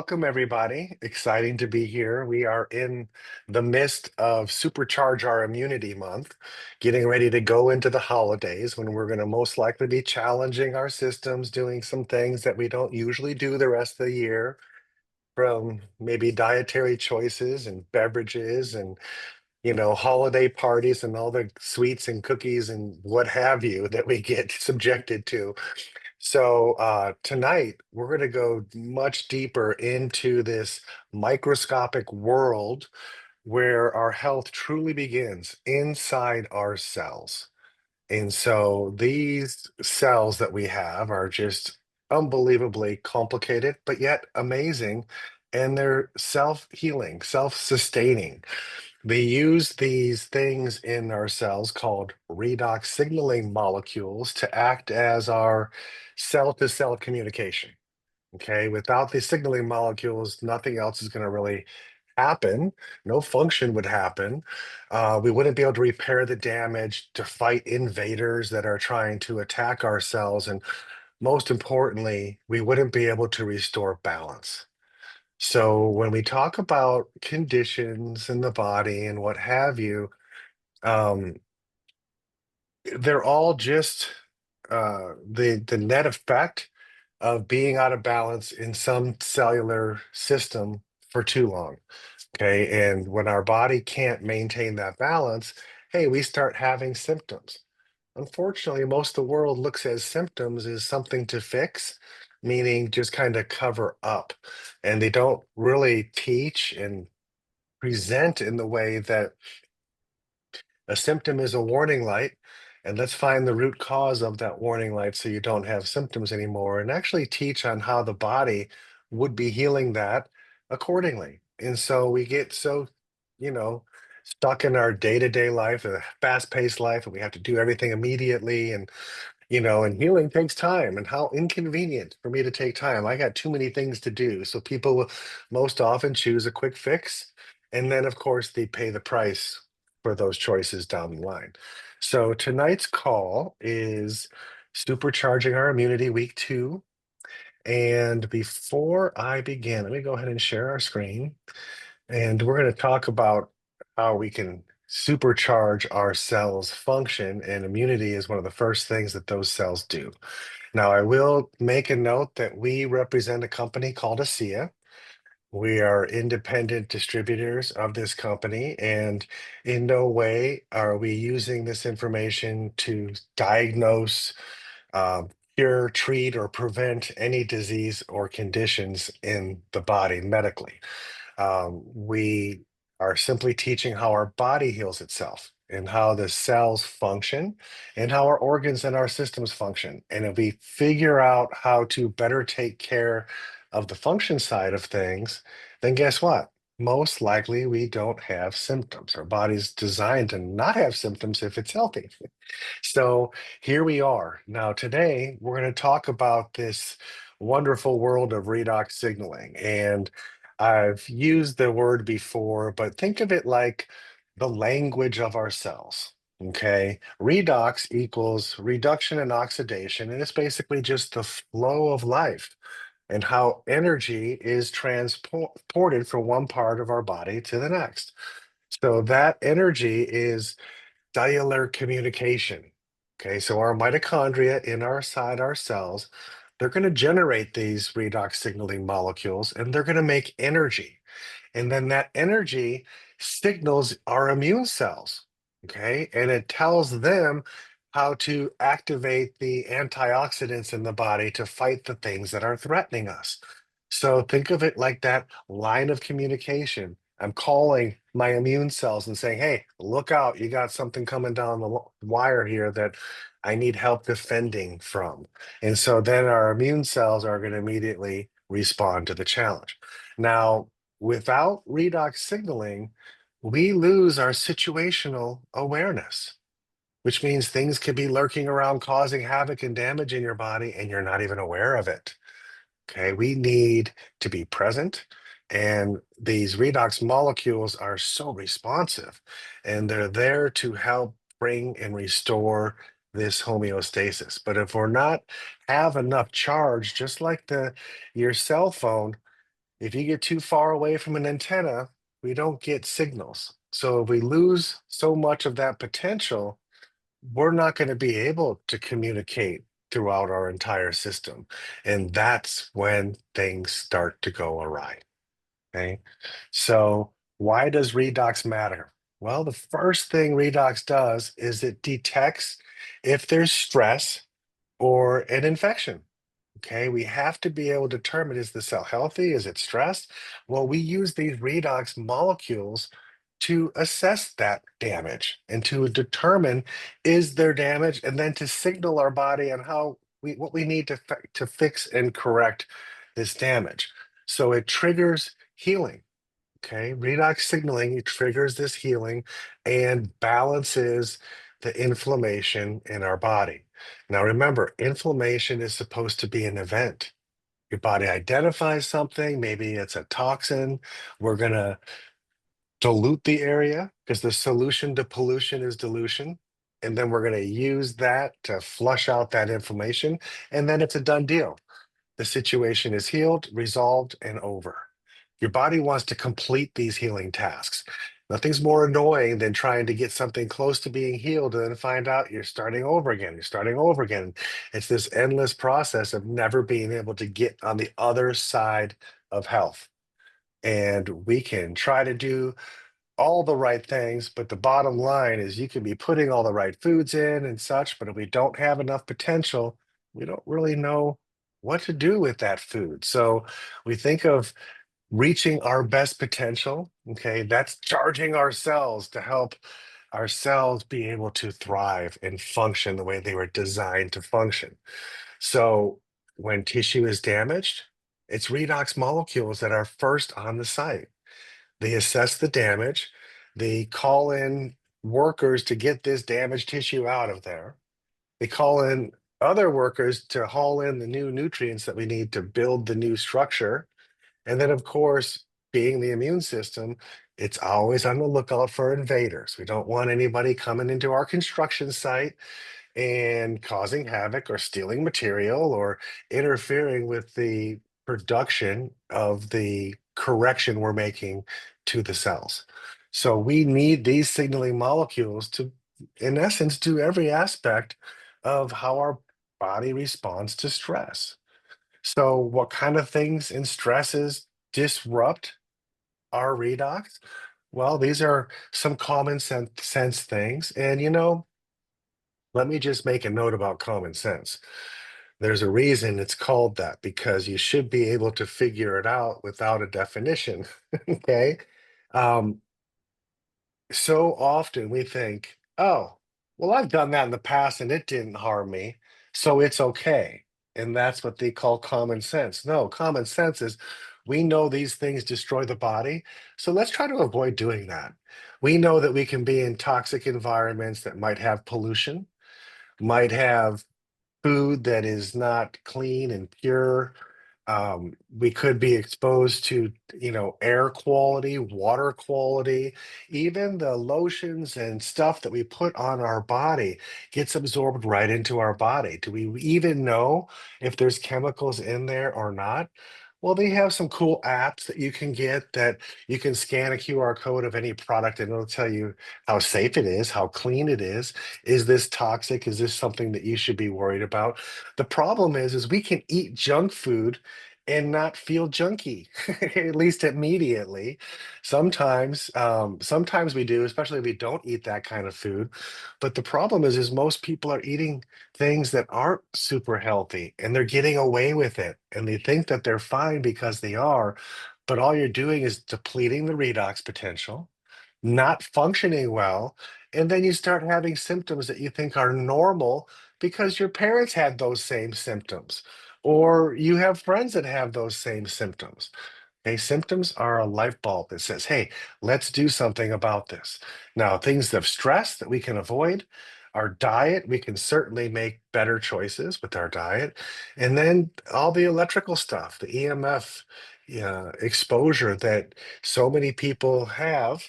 welcome everybody. Exciting to be here. We are in the midst of Supercharge Our Immunity Month, getting ready to go into the holidays when we're going to most likely be challenging our systems, doing some things that we don't usually do the rest of the year, from maybe dietary choices and beverages and holiday parties and all the sweets and cookies and what have you that we get subjected to. So tonight we're going to go much deeper into this microscopic world where our health truly begins inside our cells. And so these cells that we have are just unbelievably complicated, but yet amazing. And they're self-healing, self-sustaining. They use these things in our cells called redox signaling molecules to act as our cell-to-cell communication. Okay, without the signaling molecules, nothing else is going to really happen. No function would happen. We wouldn't be able to repair the damage, to fight invaders that are trying to attack our cells. And most importantly, we wouldn't be able to restore balance. So when we talk about conditions in the body and what have you, um, they're all just the net effect of being out of balance in some cellular system for too long. Okay, and when our body can't maintain that balance, hey, we start having symptoms. Unfortunately, most of the world looks at symptoms as something to fix, meaning just kind of cover up. And they don't really teach and present in the way that a symptom is a warning light. And let's find the root cause of that warning light so you don't have symptoms anymore, and actually teach on how the body would be healing that accordingly. And so we get so, you know, stuck in our day-to-day life, a fast-paced life, and we have to do everything immediately. And healing takes time, and how inconvenient for me to take time. I got too many things to do. So people will most often choose a quick fix. And then, of course, they pay the price for those choices down the line. So tonight's call is Supercharging Our Immunity Week 2. And before I begin, let me go ahead and share our screen. And we're going to talk about how we can supercharge our cells' function, and immunity is one of the first things that those cells do. Now, I will make a note that we represent a company called ASEA. We are independent distributors of this company, and in no way are we using this information to diagnose, um, cure, treat, or prevent any disease or conditions in the body medically. We are simply teaching how our body heals itself and how the cells function and how our organs and our systems function. And if we figure out how to better take care of the function side of things, then guess what? Most likely we don't have symptoms. Our body's designed to not have symptoms if it's healthy. So here we are. Now, today, we're going to talk about this wonderful world of redox signaling. And I've used the word before, but think of it like the language of our cells. Okay. Redox equals reduction and oxidation. And it's basically just the flow of life and how energy is transported from one part of our body to the next. So that energy is cellular communication. Okay, so our mitochondria in our cells, they're going to generate these redox signaling molecules, and they're going to make energy. And then that energy signals our immune cells. Okay, and it tells them how to activate the antioxidants in the body to fight the things that are threatening us. So think of it like that line of communication. I'm calling my immune cells and saying, hey, look out, you got something coming down the wire here that I need help defending from. And so then our immune cells are going to immediately respond to the challenge. Now, without redox signaling, we lose our situational awareness, which means things could be lurking around causing havoc and damage in your body, and you're not even aware of it. Okay, we need to be present. And these redox molecules are so responsive, and they're there to help bring and restore this homeostasis. But if we're not have enough charge, just like the your cell phone, If you get too far away from an antenna, we don't get signals. So if we lose so much of that potential, we're not going to be able to communicate throughout our entire system. And that's when things start to go awry. Okay. So why does redox matter? Well, the first thing redox does is it detects if there's stress or an infection. Okay, we have to be able to determine, is the cell healthy? Is it stressed? Well, we use these redox molecules to assess that damage and to determine, is there damage, and then to signal our body on how what we need to fix and correct this damage. So it triggers healing. Okay, redox signaling triggers this healing and balances the inflammation in our body. Now, remember, inflammation is supposed to be an event. Your body identifies something, maybe it's a toxin. We're going to dilute the area because the solution to pollution is dilution. And then we're going to use that to flush out that inflammation. And then it's a done deal. The situation is healed, resolved, and over. Your body wants to complete these healing tasks. Nothing's more annoying than trying to get something close to being healed and then find out you're starting over again. You're starting over again. It's this endless process of never being able to get on the other side of health. And we can try to do all the right things, but the bottom line is you can be putting all the right foods in and such, but if we don't have enough potential, we don't really know what to do with that food. So we think of reaching our best potential. Okay, that's charging our cells to help our cells be able to thrive and function the way they were designed to function. So when tissue is damaged, it's redox molecules that are first on the site. They assess the damage, they call in workers to get this damaged tissue out of there. They call in other workers to haul in the new nutrients that we need to build the new structure. And then, of course, being the immune system, it's always on the lookout for invaders. We don't want anybody coming into our construction site and causing havoc or stealing material or interfering with the production of the correction we're making to the cells. So we need these signaling molecules to, in essence, do every aspect of how our body responds to stress. So, what kind of things and stresses disrupt our redox? Well, these are some common sense things. And, let me just make a note about common sense. There's a reason it's called that because you should be able to figure it out without a definition. Okay. Um, so often we think, oh, well, I've done that in the past and it didn't harm me, so it's okay. And that's what they call common sense. No, common sense is we know these things destroy the body, so let's try to avoid doing that. We know that we can be in toxic environments that might have pollution, might have food that is not clean and pure. We could be exposed to, air quality, water quality, even the lotions and stuff that we put on our body gets absorbed right into our body. Do we even know if there's chemicals in there or not? Well, they have some cool apps that you can get that you can scan a QR code of any product and it'll tell you how safe it is, how clean it is. Is this toxic? Is this something that you should be worried about? The problem is we can eat junk food and not feel junky, at least immediately. Sometimes we do, especially if we don't eat that kind of food. But the problem is most people are eating things that aren't super healthy and they're getting away with it. And they think that they're fine because they are. But all you're doing is depleting the redox potential, not functioning well, and then you start having symptoms that you think are normal because your parents had those same symptoms, or you have friends that have those same symptoms. Okay, symptoms are a light bulb that says, hey, let's do something about this. Now, things of stress that we can avoid, our diet, we can certainly make better choices with our diet. And then all the electrical stuff, the EMF exposure that so many people have,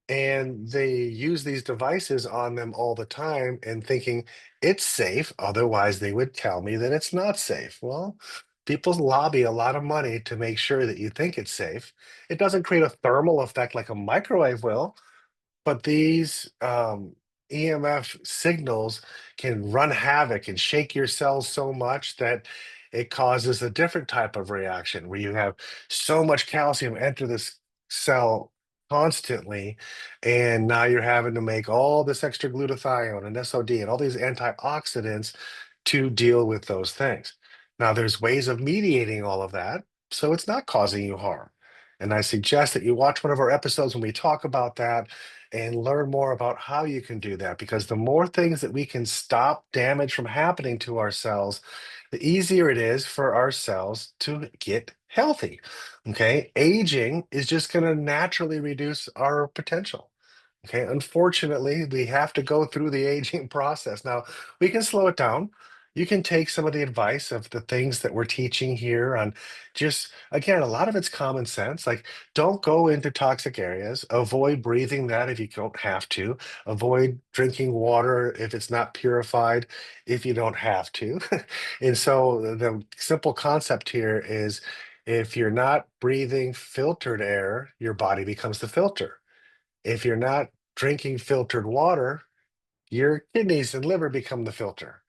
and they use these devices on them all the time and thinking it's safe. Otherwise, they would tell me that it's not safe. Well, People lobby a lot of money to make sure that you think it's safe. It doesn't create a thermal effect like a microwave will, but these EMF signals can run havoc and shake your cells so much that it causes a different type of reaction where you have so much calcium enter this cell constantly, and now you're having to make all this extra glutathione and SOD and all these antioxidants to deal with those things. Now, there's ways of mediating all of that, so it's not causing you harm. And I suggest that you watch one of our episodes when we talk about that and learn more about how you can do that. Because the more things that we can stop damage from happening to our cells, the easier it is for our cells to get healthy. Okay. Aging is just going to naturally reduce our potential. Okay, unfortunately, we have to go through the aging process. Now, we can slow it down. You can take some of the advice of the things that we're teaching here on just, again, a lot of it's common sense. Like, don't go into toxic areas, avoid breathing that if you don't have to, avoid drinking water if it's not purified if you don't have to. And so, the simple concept here is if you're not breathing filtered air, your body becomes the filter. If you're not drinking filtered water, your kidneys and liver become the filter.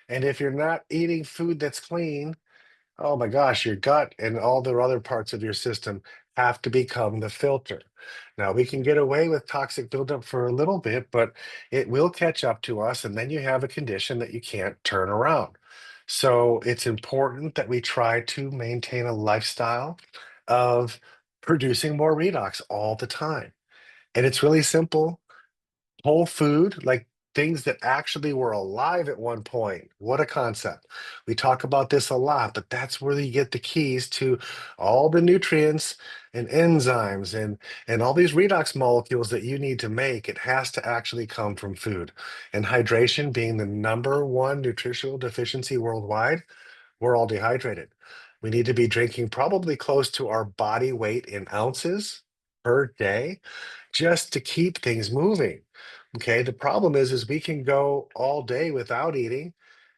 And if you're not eating food that's clean, oh my gosh, your gut and all the other parts of your system have to become the filter. Now, we can get away with toxic buildup for a little bit, but it will catch up to us. And then you have a condition that you can't turn around. So it's important that we try to maintain a lifestyle of producing more redox all the time. And it's really simple. Whole food, like things that actually were alive at one point. What a concept. We talk about this a lot, but that's where you get the keys to all the nutrients and enzymes and all these redox molecules that you need to make. It has to actually come from food. And hydration being the number one nutritional deficiency worldwide, we're all dehydrated. We need to be drinking probably close to our body weight in ounces per day just to keep things moving. Okay, the problem is we can go all day without eating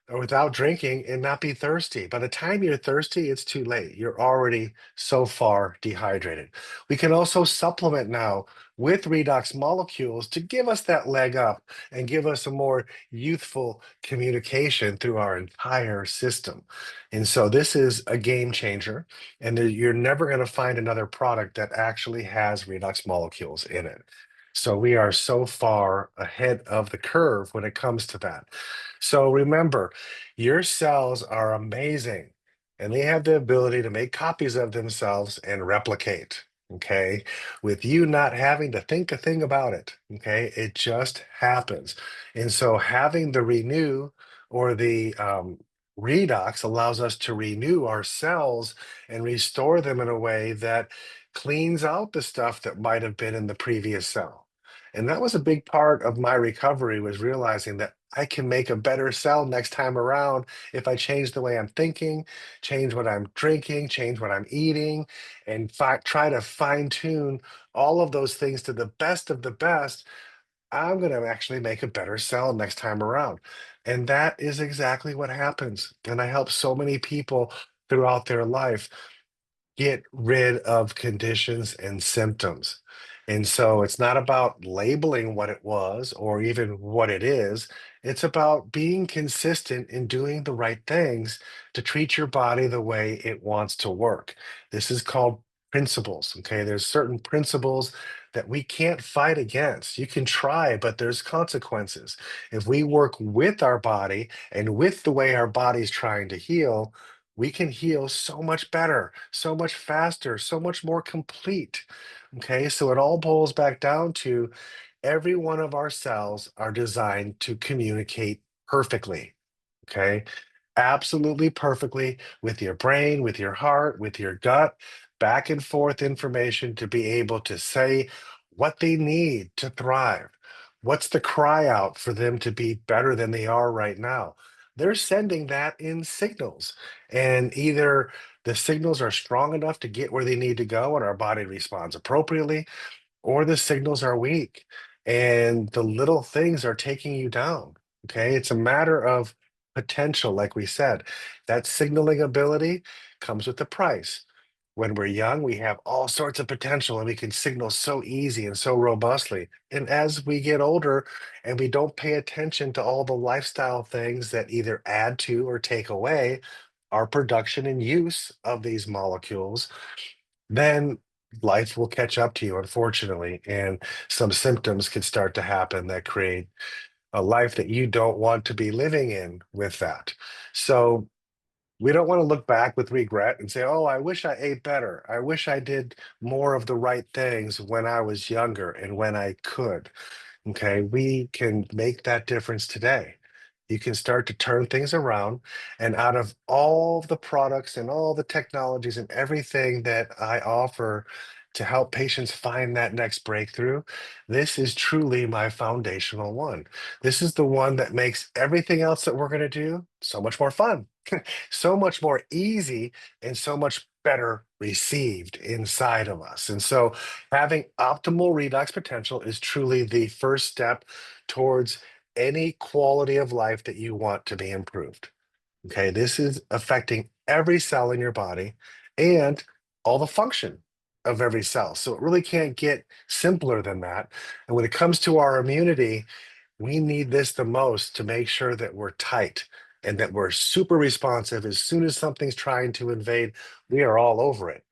or without drinking and not be thirsty. By the time you're thirsty, it's too late. You're already so far dehydrated. We can also supplement now with redox molecules to give us that leg up and give us a more youthful communication through our entire system. And so this is a game changer, and you're never going to find another product that actually has redox molecules in it. So we are so far ahead of the curve when it comes to that. So remember, your cells are amazing and they have the ability to make copies of themselves and replicate. Okay. With you not having to think a thing about it. Okay. It just happens. And so having the renew or the redox allows us to renew our cells and restore them in a way that cleans out the stuff that might have been in the previous cell. And that was a big part of my recovery was realizing that I can make a better cell next time around if I change the way I'm thinking, change what I'm drinking, change what I'm eating, and try to fine tune all of those things to the best of the best. I'm going to actually make a better cell next time around. And that is exactly what happens. And I help so many people throughout their life get rid of conditions and symptoms. And so it's not about labeling what it was or even what it is. It's about being consistent in doing the right things to treat your body the way it wants to work. This is called principles. Okay. There's certain principles that we can't fight against. You can try, but there's consequences. If we work with our body and with the way our body's trying to heal, we can heal so much better, so much faster, so much more complete. Okay, so it all boils back down to every one of our cells are designed to communicate perfectly. Okay, absolutely perfectly with your brain, with your heart, with your gut, back and forth information to be able to say what they need to thrive. What's the cry out for them to be better than they are right now? They're sending that in signals, and either the signals are strong enough to get where they need to go and our body responds appropriately, or the signals are weak and the little things are taking you down. Okay. It's a matter of potential, like we said. That signaling ability comes with the price. When we're young, we have all sorts of potential and we can signal so easy and so robustly. And as we get older and we don't pay attention to all the lifestyle things that either add to or take away our production and use of these molecules, then life will catch up to you, unfortunately. And some symptoms can start to happen that create a life that you don't want to be living in with that. So we don't want to look back with regret and say, oh, I wish I ate better. I wish I did more of the right things when I was younger and when I could. Okay, we can make that difference today. You can start to turn things around. And out of all the products and all the technologies and everything that I offer to help patients find that next breakthrough, this is truly my foundational one. This is the one that makes everything else that we're going to do so much more fun, so much more easy, and so much better received inside of us. And so having optimal redox potential is truly the first step towards any quality of life that you want to be improved. Okay, this is affecting every cell in your body and all the function of every cell. So it really can't get simpler than that. And when it comes to our immunity, we need this the most to make sure that we're tight and that we're super responsive. As soon as something's trying to invade, we are all over it.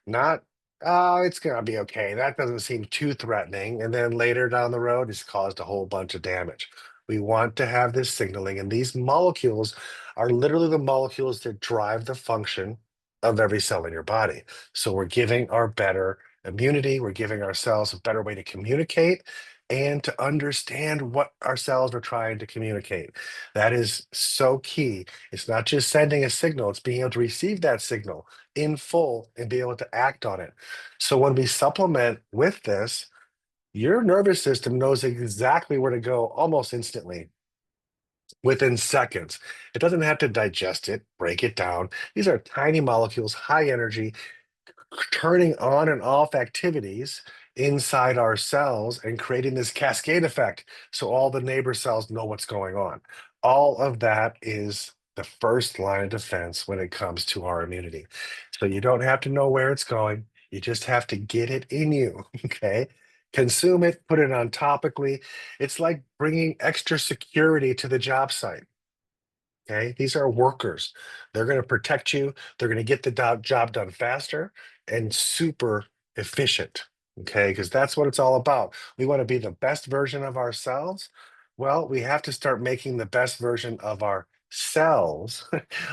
Not, "Oh, it's gonna be okay. That doesn't seem too threatening." And then later down the road, it's caused a whole bunch of damage. We want to have this signaling, and these molecules are literally the molecules that drive the function of every cell in your body. So we're giving our better immunity, we're giving ourselves a better way to communicate and to understand what our cells are trying to communicate. That is so key. It's not just sending a signal, it's being able to receive that signal in full and be able to act on it. So when we supplement with this, your nervous system knows exactly where to go almost instantly within seconds. It doesn't have to digest it, break it down. These are tiny molecules, high energy, turning on and off activities inside our cells and creating this cascade effect so all the neighbor cells know what's going on. All of that is the first line of defense when it comes to our immunity. So you don't have to know where it's going, you just have to get it in you. Okay, consume it, put it on topically. It's like bringing extra security to the job site. Okay, these are workers. They're going to protect you. They're going to get the job done faster and super efficient. Okay, because that's what it's all about. We want to be the best version of ourselves. Well, we have to start making the best version of our cells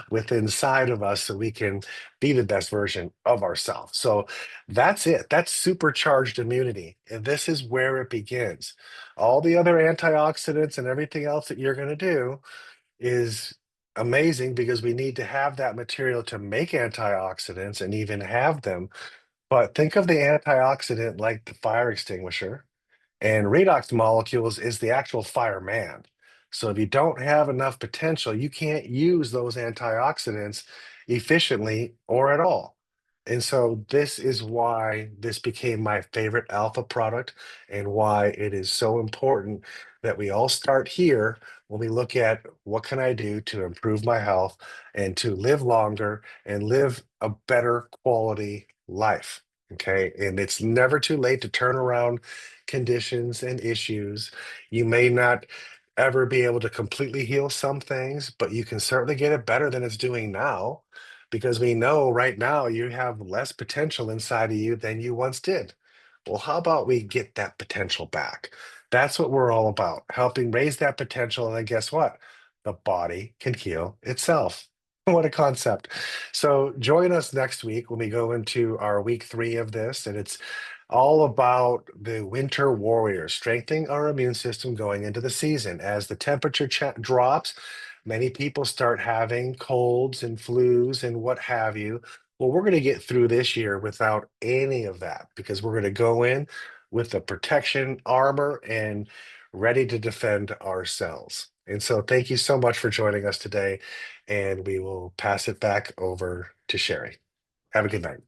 within inside of us so we can be the best version of ourselves. So that's it. That's supercharged immunity. And this is where it begins. All the other antioxidants and everything else that you're going to do is amazing because we need to have that material to make antioxidants and even have them. But think of the antioxidant like the fire extinguisher, and redox molecules is the actual fireman. So if you don't have enough potential, you can't use those antioxidants efficiently or at all. And so this is why this became my favorite alpha product and why it is so important that we all start here when we look at what can I do to improve my health and to live longer and live a better quality life. Okay. And it's never too late to turn around conditions and issues. You may not ever be able to completely heal some things, but you can certainly get it better than it's doing now because we know right now you have less potential inside of you than you once did. Well, how about we get that potential back? That's what we're all about, helping raise that potential. And then guess what? The body can heal itself. What a concept. So join us next week when we go into our week 3 of this, and it's all about the winter warrior, strengthening our immune system going into the season. As the temperature drops, many people start having colds and flus and what have you. Well, we're going to get through this year without any of that because we're going to go in with the protection armor and ready to defend ourselves. And so, thank you so much for joining us today. And we will pass it back over to Sherry. Have a good night.